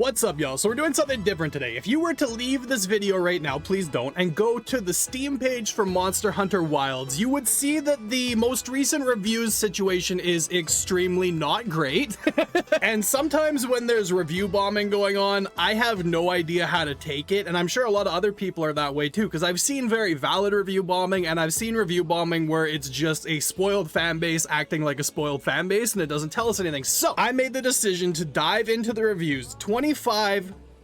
What's up, y'all? So we're doing something different today. If you were to leave this video right now, please don't, and go to the Steam page for Monster Hunter Wilds, you would see that the most recent reviews situation is extremely not great. And sometimes when there's review bombing going on, I have no idea how to take it, and I'm sure a lot of other people are that way too, because I've seen very valid review bombing, and I've seen review bombing where it's just a spoiled fan base acting like a spoiled fan base, and it doesn't tell us anything. So I made the decision to dive into the reviews. 25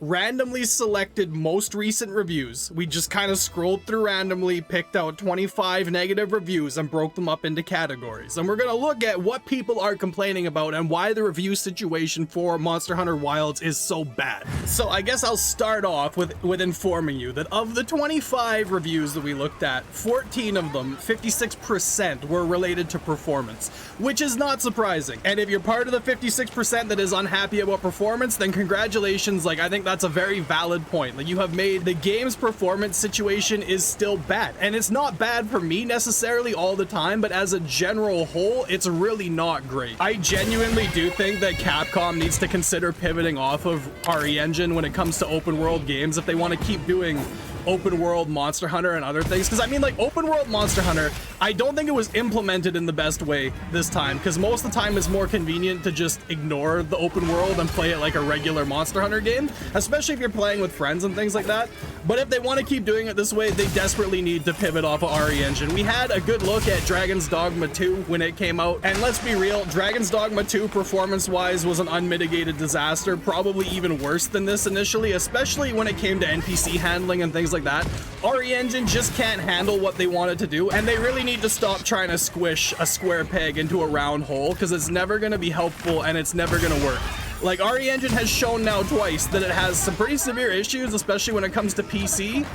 randomly selected most recent reviews. We just kind of scrolled through randomly, picked out 25 negative reviews and broke them up into categories. And we're going to look at what people are complaining about and why the review situation for Monster Hunter Wilds is so bad. So I guess I'll start off with informing you that of the 25 reviews that we looked at, 14 of them, 56%, were related to performance, which is not surprising. And if you're part of the 56% that is unhappy about performance, then congratulations. Like, I think that's a very valid point. Like, you have made the game's performance situation is still bad, and it's not bad for me necessarily all the time, but as a general whole, it's really not great. I genuinely do think that Capcom needs to consider pivoting off of RE Engine when it comes to open world games if they want to keep doing open world Monster Hunter and other things. Because I mean, like, open world Monster Hunter, I don't think it was implemented in the best way this time, because most of the time it's more convenient to just ignore the open world and play it like a regular Monster Hunter game, especially if you're playing with friends and things like that. But if they want to keep doing it this way, they desperately need to pivot off of RE Engine. We had a good look at Dragon's Dogma 2 when it came out, and let's be real, Dragon's Dogma 2 performance-wise was an unmitigated disaster, probably even worse than this initially, especially when it came to NPC handling and things like that. RE Engine just can't handle what they wanted to do, and they really need to stop trying to squish a square peg into a round hole, because it's never going to be helpful and it's never going to work. Like, RE Engine has shown now twice that it has some pretty severe issues, especially when it comes to PC,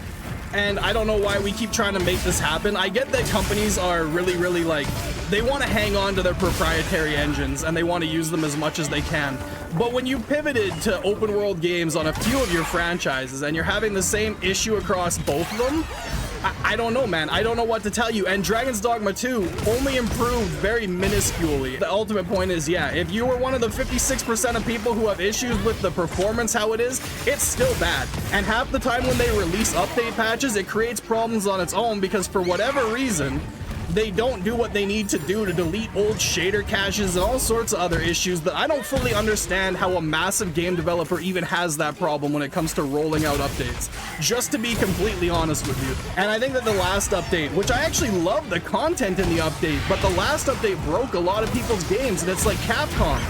and I don't know why we keep trying to make this happen. I get that companies are really like, they want to hang on to their proprietary engines and they want to use them as much as they can. But when you pivoted to open world games on a few of your franchises and you're having the same issue across both of them, I don't know, man. I don't know what to tell you. And Dragon's Dogma 2 only improved very minusculely. The ultimate point is, yeah, if you were one of the 56% of people who have issues with the performance how it is, it's still bad. And half the time when they release update patches, it creates problems on its own because for whatever reason, they don't do what they need to do to delete old shader caches and all sorts of other issues that I don't fully understand how a massive game developer even has that problem when it comes to rolling out updates, just to be completely honest with you. And I think that the last update, which I actually love the content in the update, but the last update broke a lot of people's games, and it's like, Capcom,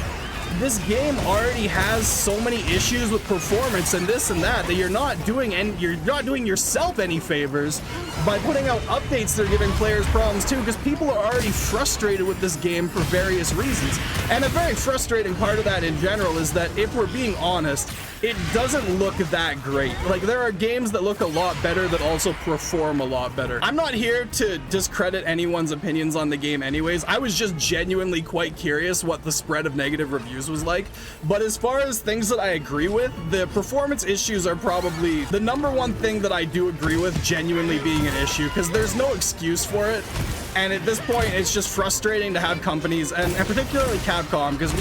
this game already has so many issues with performance and this and that you're not doing, and you're not doing yourself any favors by putting out updates that are giving players problems too, because people are already frustrated with this game for various reasons. And a very frustrating part of that in general is that, if we're being honest, it doesn't look that great. Like, there are games that look a lot better that also perform a lot better. I'm not here to discredit anyone's opinions on the game anyways. I was just genuinely quite curious what the spread of negative reviews was like. But as far as things that I agree with, the performance issues are probably the number one thing that I do agree with genuinely being an issue, because there's no excuse for it. And at this point, it's just frustrating to have companies, and particularly Capcom, because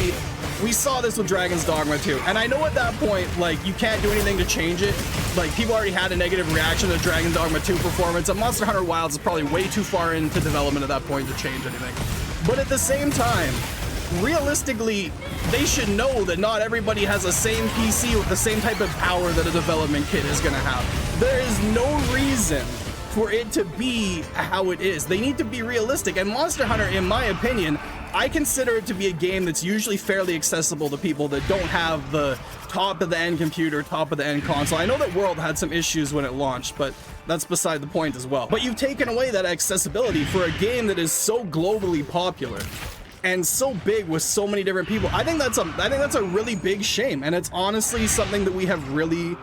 we saw this with Dragon's Dogma 2. And I know at that point, like, you can't do anything to change it. Like, people already had a negative reaction to Dragon's Dogma 2 performance, and Monster Hunter Wilds is probably way too far into development at that point to change anything. But at the same time, realistically, they should know that not everybody has the same PC with the same type of power that a development kit is going to have. There is no reason for it to be how it is. They need to be realistic. And Monster Hunter, in my opinion, I consider it to be a game that's usually fairly accessible to people that don't have the top of the end computer, top of the end console. I know that World had some issues when it launched, but that's beside the point as well. But you've taken away that accessibility for a game that is so globally popular and so big with so many different people. I think that's a really big shame, and it's honestly something that we have really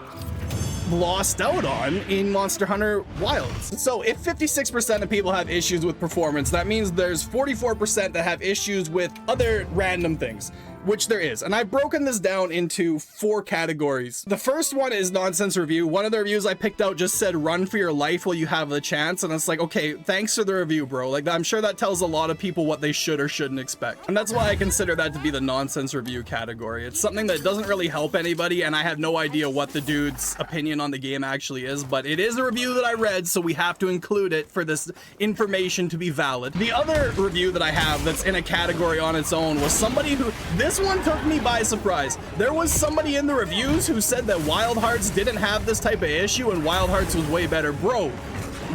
lost out on in Monster Hunter Wilds. So if 56% of people have issues with performance, that means there's 44% that have issues with other random things. which there is, and I've broken this down into 4 categories. The first one is nonsense review. One of the reviews I picked out just said run for your life while you have the chance, and it's like, okay, thanks for the review, bro. Like, I'm sure that tells a lot of people what they should or shouldn't expect, and that's why I consider that to be the nonsense review category. It's something that doesn't really help anybody, and I have no idea what the dude's opinion on the game actually is, but it is a review that I read, so we have to include it for this information to be valid. The other review that I have that's in a category on its own was somebody who, this one took me by surprise. There was somebody in the reviews who said that Wild Hearts didn't have this type of issue and Wild Hearts was way better. Bro,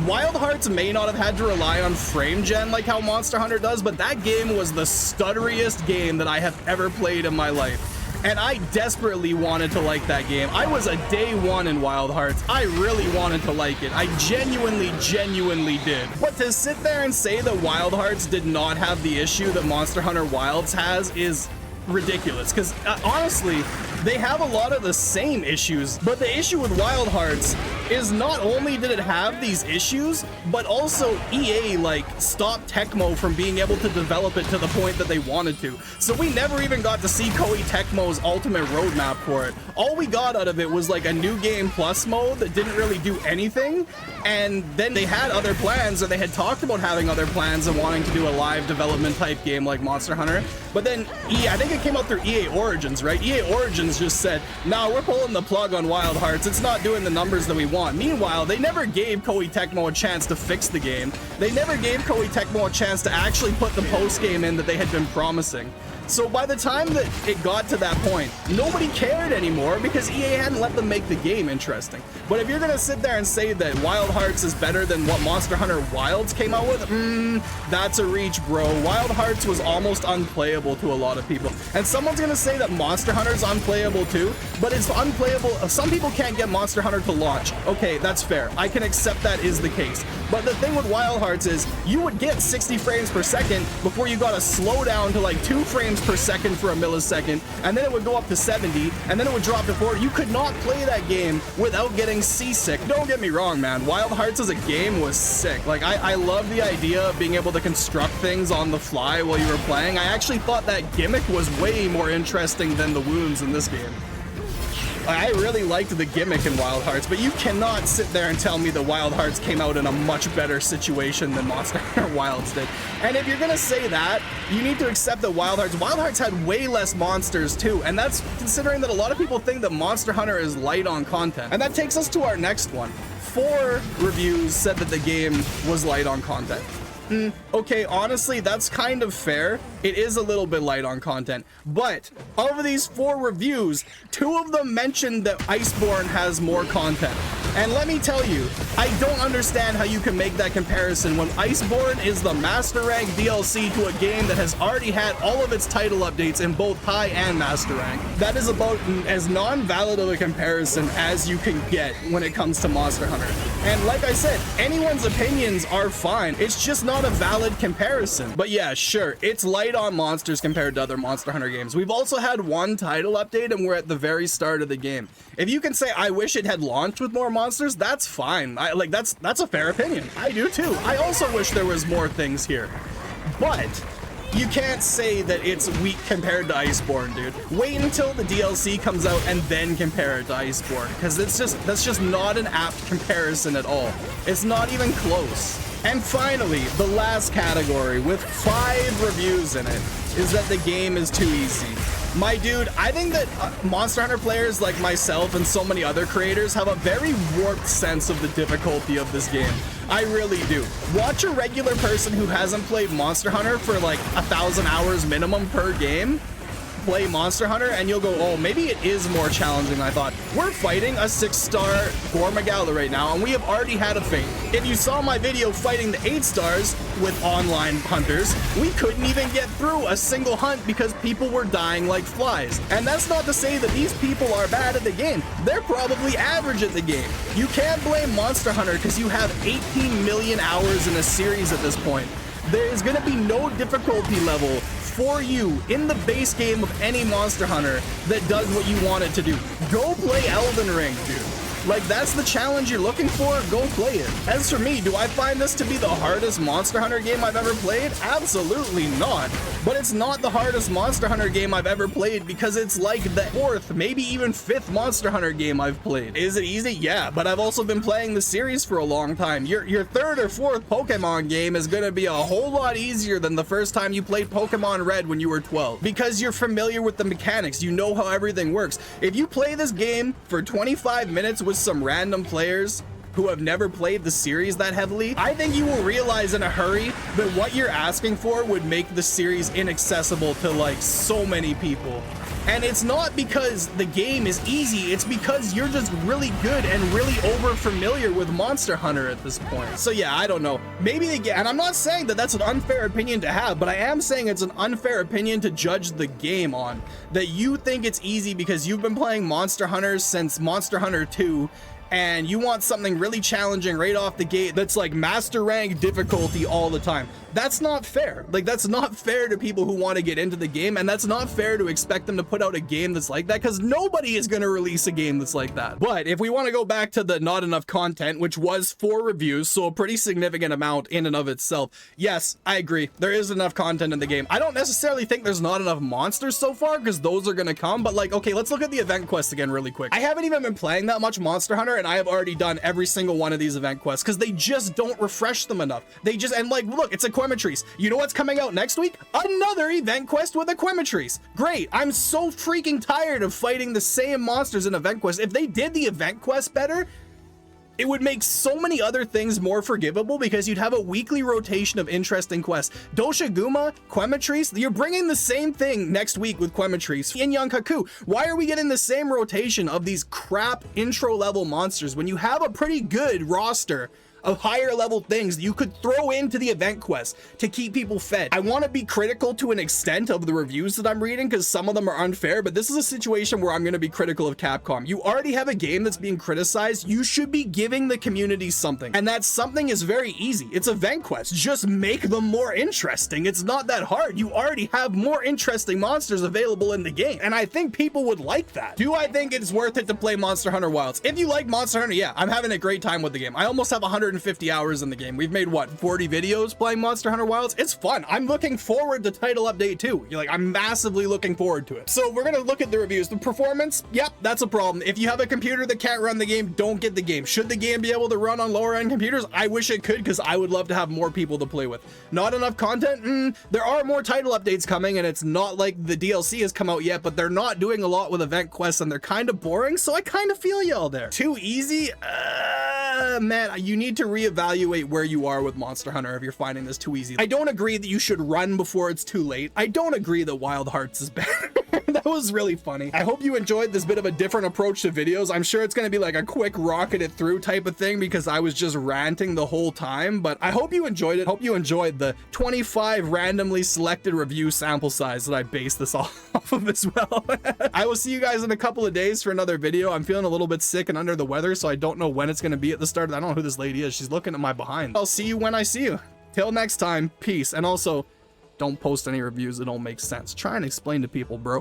Wild Hearts may not have had to rely on frame gen like how Monster Hunter does, but that game was the stutteriest game that I have ever played in my life. And I desperately wanted to like that game. I was a day one in Wild Hearts. I really wanted to like it. I genuinely did. But to sit there and say that Wild Hearts did not have the issue that Monster Hunter Wilds has is ridiculous, because honestly, they have a lot of the same issues, but the issue with Wild Hearts is not only did it have these issues, but also EA like stopped Tecmo from being able to develop it to the point that they wanted to. So we never even got to see Koei Tecmo's ultimate roadmap for it. All we got out of it was like a new game plus mode that didn't really do anything, and then they had other plans, or they had talked about having other plans and wanting to do a live development type game like Monster Hunter, but then I think it came out through EA Origins, right? EA Origins just said, nah, we're pulling the plug on Wild Hearts. It's not doing the numbers that we want. Meanwhile, they never gave Koei Tecmo a chance to fix the game. They never gave Koei Tecmo a chance to actually put the post game in that they had been promising. So by the time that it got to that point, nobody cared anymore because EA hadn't let them make the game interesting. But if you're gonna sit there and say that Wild Hearts is better than what Monster Hunter Wilds came out with, that's a reach, bro. Wild Hearts was almost unplayable to a lot of people. And someone's gonna say that Monster Hunter's unplayable too, but it's unplayable. Some people can't get Monster Hunter to launch. Okay, that's fair. I can accept that is the case. But the thing with Wild Hearts is you would get 60 frames per second before you got to slow down to like 2 frames per second for a millisecond, and then it would go up to 70, and then it would drop to 40. You could not play that game without getting seasick. Don't get me wrong, man. Wild Hearts as a game was sick. Like, I love the idea of being able to construct things on the fly while you were playing. I actually thought that gimmick was way more interesting than the wounds in this game. I really liked the gimmick in Wild Hearts, but you cannot sit there and tell me that Wild Hearts came out in a much better situation than Monster Hunter Wilds did. And if you're gonna say that, you need to accept that Wild Hearts had way less monsters too, and that's considering that a lot of people think that Monster Hunter is light on content. And that takes us to our next one. 4 reviews said that the game was light on content. Okay, honestly, that's kind of fair. It is a little bit light on content, but of these 4 reviews, 2 of them mentioned that Iceborne has more content. And let me tell you, I don't understand how you can make that comparison when Iceborne is the Master Rank DLC to a game that has already had all of its title updates in both High and Master Rank. That is about as non-valid of a comparison as you can get when it comes to Monster Hunter. And like I said, anyone's opinions are fine. It's just not a valid comparison. But yeah, sure, it's light on monsters compared to other Monster Hunter games. We've also had 1 title update and we're at the very start of the game. If you can say, I wish it had launched with more monsters, that's fine. That's a fair opinion. I do too. I also wish there was more things here. But you can't say that it's weak compared to Iceborne, dude. Wait until the DLC comes out and then compare it to Iceborne, because that's just not an apt comparison at all. It's not even close. And finally, the last category with 5 reviews in it is that the game is too easy. My dude, I think that Monster Hunter players like myself and so many other creators have a very warped sense of the difficulty of this game. I really do. Watch a regular person who hasn't played Monster Hunter for like 1,000 hours minimum per game play Monster Hunter, and you'll go, oh, maybe it is more challenging than I thought. We're fighting a 6-star Gormagala right now, and we have already had a fate. If you saw my video fighting the 8 stars with online hunters, we couldn't even get through a single hunt because people were dying like flies. And that's not to say that these people are bad at the game. They're probably average at the game. You can't blame Monster Hunter because you have 18 million hours in a series at this point. There is going to be no difficulty level for you in the base game of any Monster Hunter that does what you want it to do. Go play Elden Ring, dude. Like, that's the challenge you're looking for, go play it. As for me, do I find this to be the hardest Monster Hunter game I've ever played? Absolutely not. But it's not the hardest Monster Hunter game I've ever played because it's like the 4th, maybe even 5th Monster Hunter game I've played. Is it easy? Yeah, but I've also been playing the series for a long time. Your 3rd or 4th Pokemon game is gonna be a whole lot easier than the first time you played Pokemon Red when you were 12 because you're familiar with the mechanics. You know how everything works. If you play this game for 25 minutes with some random players who have never played the series that heavily, I think you will realize in a hurry that what you're asking for would make the series inaccessible to like so many people. And it's not because the game is easy, it's because you're just really good and really over familiar with Monster Hunter at this point. So yeah, I don't know. Maybe they get, and I'm not saying that that's an unfair opinion to have, but I am saying it's an unfair opinion to judge the game on. That you think it's easy because you've been playing Monster Hunter since Monster Hunter 2, and you want something really challenging right off the gate that's like master rank difficulty all the time. That's not fair. Like, that's not fair to people who want to get into the game, and that's not fair to expect them to put out a game that's like that, because nobody is going to release a game that's like that. But if we want to go back to the not enough content, which was 4 reviews, so a pretty significant amount in and of itself, yes, I agree. There is enough content in the game. I don't necessarily think there's not enough monsters so far, because those are going to come, but like, okay, let's look at the event quests again really quick. I haven't even been playing that much Monster Hunter, and I have already done every single one of these event quests, because they just don't refresh them enough. They just, and like, look, it's a Quematrice. You know what's coming out next week? Another event quest with a Quematrice. Great. I'm so freaking tired of fighting the same monsters in event quests. If they did the event quest better, it would make so many other things more forgivable because you'd have a weekly rotation of interesting quests. Doshiguma, Quematrice, you're bringing the same thing next week with Quematrice. In Yankaku, why are we getting the same rotation of these crap intro level monsters when you have a pretty good roster of higher level things that you could throw into the event quest to keep people fed? I want to be critical to an extent of the reviews that I'm reading because some of them are unfair, but this is a situation where I'm going to be critical of Capcom. You already have a game that's being criticized. You should be giving the community something, and that something is very easy. It's event quests. Just make them more interesting. It's not that hard. You already have more interesting monsters available in the game, and I think people would like that. Do I think it's worth it to play Monster Hunter Wilds? If you like Monster Hunter, yeah, I'm having a great time with the game. I almost have 150 hours in the game. We've made what, 40 videos playing Monster Hunter Wilds? It's fun. I'm looking forward to title update 2. You're like, I'm massively looking forward to it. So we're gonna look at the reviews. The performance, yep, that's a problem. If you have a computer that can't run the game, don't get the game. Should the game be able to run on lower end computers? I wish it could, because I would love to have more people to play with. Not enough content? There are more title updates coming, and it's not like the DLC has come out yet, but they're not doing a lot with event quests, and they're kind of boring, so I kind of feel y'all there. Too easy? Man, you need to reevaluate where you are with Monster Hunter if you're finding this too easy. I don't agree that you should run before it's too late. I don't agree that Wild Hearts is better. That was really funny. I hope you enjoyed this bit of a different approach to videos. I'm sure it's going to be like a quick rocket it through type of thing because I was just ranting the whole time, but I hope you enjoyed it. Hope you enjoyed the 25 randomly selected review sample size that I based this off of as well. I will see you guys in a couple of days for another video. I'm feeling a little bit sick and under the weather, so I don't know when it's going to be at the start. I don't know who this lady is. She's looking at my behind. I'll see you when I see you. Till next time, peace. And also, don't post any reviews that don't make sense. Try and explain to people, bro.